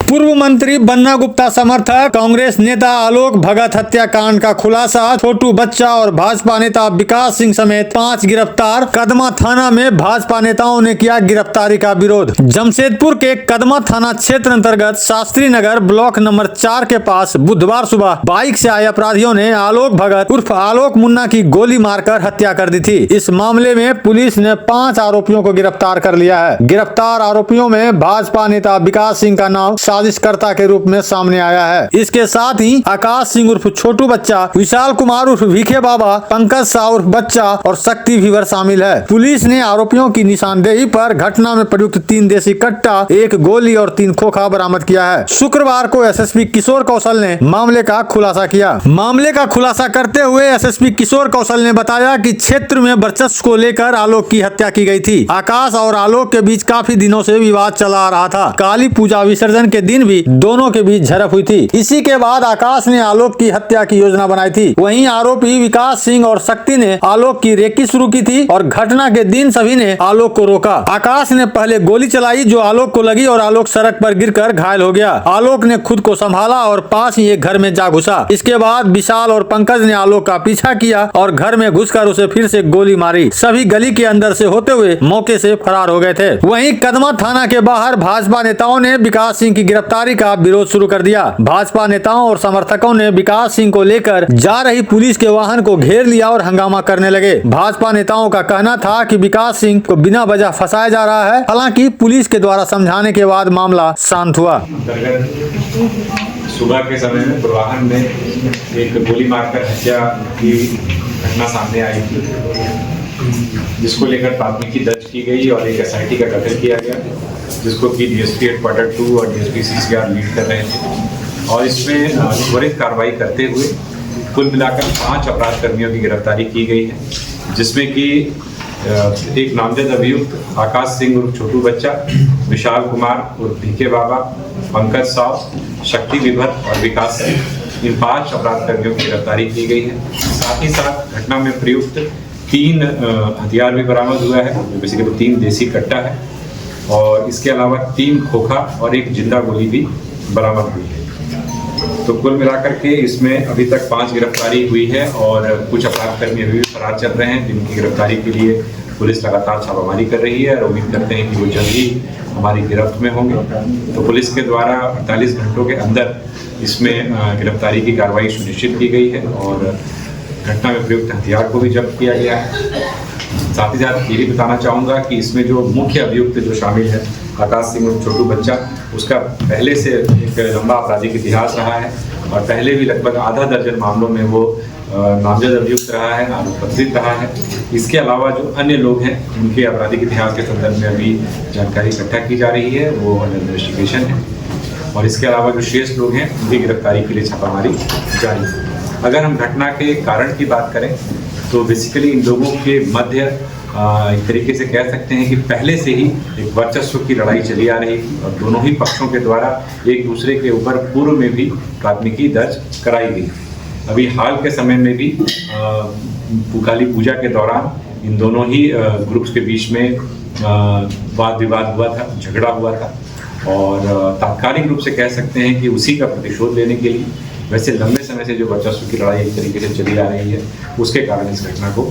पूर्व मंत्री बन्ना गुप्ता समर्थक कांग्रेस नेता आलोक भगत हत्याकांड का खुलासा, छोटू बच्चा और भाजपा नेता विकास सिंह समेत 5 गिरफ्तार। कदमा थाना में भाजपा नेताओं ने किया गिरफ्तारी का विरोध। जमशेदपुर के कदमा थाना क्षेत्र अंतर्गत शास्त्री नगर ब्लॉक नंबर 4 के पास बुधवार सुबह बाइक से आए अपराधियों ने आलोक भगत उर्फ आलोक मुन्ना की गोली मारकर हत्या कर दी थी। इस मामले में पुलिस ने 5 आरोपियों को गिरफ्तार कर लिया है। गिरफ्तार आरोपियों में भाजपा नेता विकास सिंह का नाम साजिशकर्ता के रूप में सामने आया है। इसके साथ ही आकाश सिंह उर्फ छोटू बच्चा, विशाल कुमार उर्फ भीखे बाबा, पंकज शाह उर्फ बच्चा और शक्ति भीवर शामिल है। पुलिस ने आरोपियों की निशानदेही पर घटना में प्रयुक्त 3 देसी कट्टा, 1 गोली और 3 खोखा बरामद किया है। शुक्रवार को एसएसपी किशोर कौशल ने मामले का खुलासा किया। मामले का खुलासा करते हुए एसएसपी किशोर कौशल ने बताया कि क्षेत्र में वर्चस्व को लेकर आलोक की हत्या की गई थी। आकाश और आलोक के बीच काफी दिनों से विवाद चला आ रहा था। काली पूजा विसर्जन के दिन भी दोनों के बीच झड़प हुई थी। इसी के बाद आकाश ने आलोक की हत्या की योजना बनाई थी। वहीं आरोपी विकास सिंह और शक्ति ने आलोक की रेकी शुरू की थी और घटना के दिन सभी ने आलोक को रोका। आकाश ने पहले गोली चलाई जो आलोक को लगी और आलोक सड़क पर गिरकर घायल हो गया। आलोक ने खुद को संभाला और पास ही एक घर में जा घुसा। इसके बाद विशाल और पंकज ने आलोक का पीछा किया और घर में घुसकर उसे फिर से गोली मारी। सभी गली के अंदर से होते हुए मौके से फरार हो गए थे। वहीं कदमा थाना के बाहर भाजपा नेताओं ने विकास सिंह की गिरफ्तारी का विरोध शुरू कर दिया। भाजपा नेताओं और समर्थकों ने विकास सिंह को लेकर जा रही पुलिस के वाहन को घेर लिया और हंगामा करने लगे। भाजपा नेताओं का कहना था कि विकास सिंह को बिना वजह फंसाया जा रहा है। हालांकि पुलिस के द्वारा समझाने के बाद मामला शांत हुआ। सुबह के समय में वाहन में एक गोली मारकर हत्या की घटना सामने आई थी, जिसको लेकर प्राथमिकी दर्ज की गई और एक एसआईटी का गठन किया गया, जिसको कि डीएसपी हेडक्वार्टर 2 और डीएसपी सीसीआर लीड कर रहे थे। और इसमें त्वरित कार्रवाई करते हुए कुल मिलाकर 5 अपराध कर्मियों की गिरफ्तारी की गई है, जिसमें कि एक नामजद अभियुक्त आकाश सिंह उर्फ छोटू बच्चा, विशाल कुमार उर्फ भीखे बाबा, पंकज शाह, शक्ति भीवर और विकास सिंह, इन 5 अपराध कर्मियों की गिरफ्तारी की गई है। साथ ही साथ घटना में प्रयुक्त 3 हथियार भी बरामद हुआ है, जो बेसिकली 3 देसी कट्टा है और इसके अलावा 3 खोखा और 1 जिंदा गोली भी बरामद हुई है। तो कुल मिलाकर के इसमें अभी तक 5 गिरफ्तारी हुई है और कुछ अपराध कर्मी अभी भी फरार चल रहे हैं, जिनकी गिरफ्तारी के लिए पुलिस लगातार छापामारी कर रही है और उम्मीद करते हैं कि वो जल्द ही हमारी गिरफ्त में होंगे। तो पुलिस के द्वारा 48 घंटों के अंदर इसमें गिरफ्तारी की कार्रवाई सुनिश्चित की गई है और घटना में प्रयुक्त हथियार को भी जब्त किया गया है। साथ ही साथ ये भी बताना चाहूँगा कि इसमें जो मुख्य अभियुक्त जो शामिल है आकाश सिंह और छोटू बच्चा, उसका पहले से एक लंबा आपराधिक इतिहास रहा है और पहले भी लगभग आधा दर्जन मामलों में वो नामजद अभियुक्त रहा है, आरोपित रहा है। इसके अलावा जो अन्य लोग हैं उनके आपराधिक इतिहास के संदर्भ में अभी जानकारी इकट्ठा की जा रही है, वो अंडर इन्वेस्टिगेशन है। और इसके अलावा जो शेष लोग हैं उनकी गिरफ्तारी के लिए छापामारी जारी है। अगर हम घटना के कारण की बात करें तो बेसिकली इन लोगों के मध्य एक तरीके से कह सकते हैं कि पहले से ही एक वर्चस्व की लड़ाई चली आ रही थी और दोनों ही पक्षों के द्वारा एक दूसरे के ऊपर पूर्व में भी प्राथमिकी दर्ज कराई गई। अभी हाल के समय में भी काली पूजा के दौरान इन दोनों ही ग्रुप्स के बीच में वाद विवाद हुआ था, झगड़ा हुआ था और तात्कालिक रूप से कह सकते हैं कि उसी का प्रतिशोध लेने के लिए वैसे लंबे समय से जो वर्चस्व की लड़ाई एक तरीके से चली आ रही है, उसके कारण इस घटना को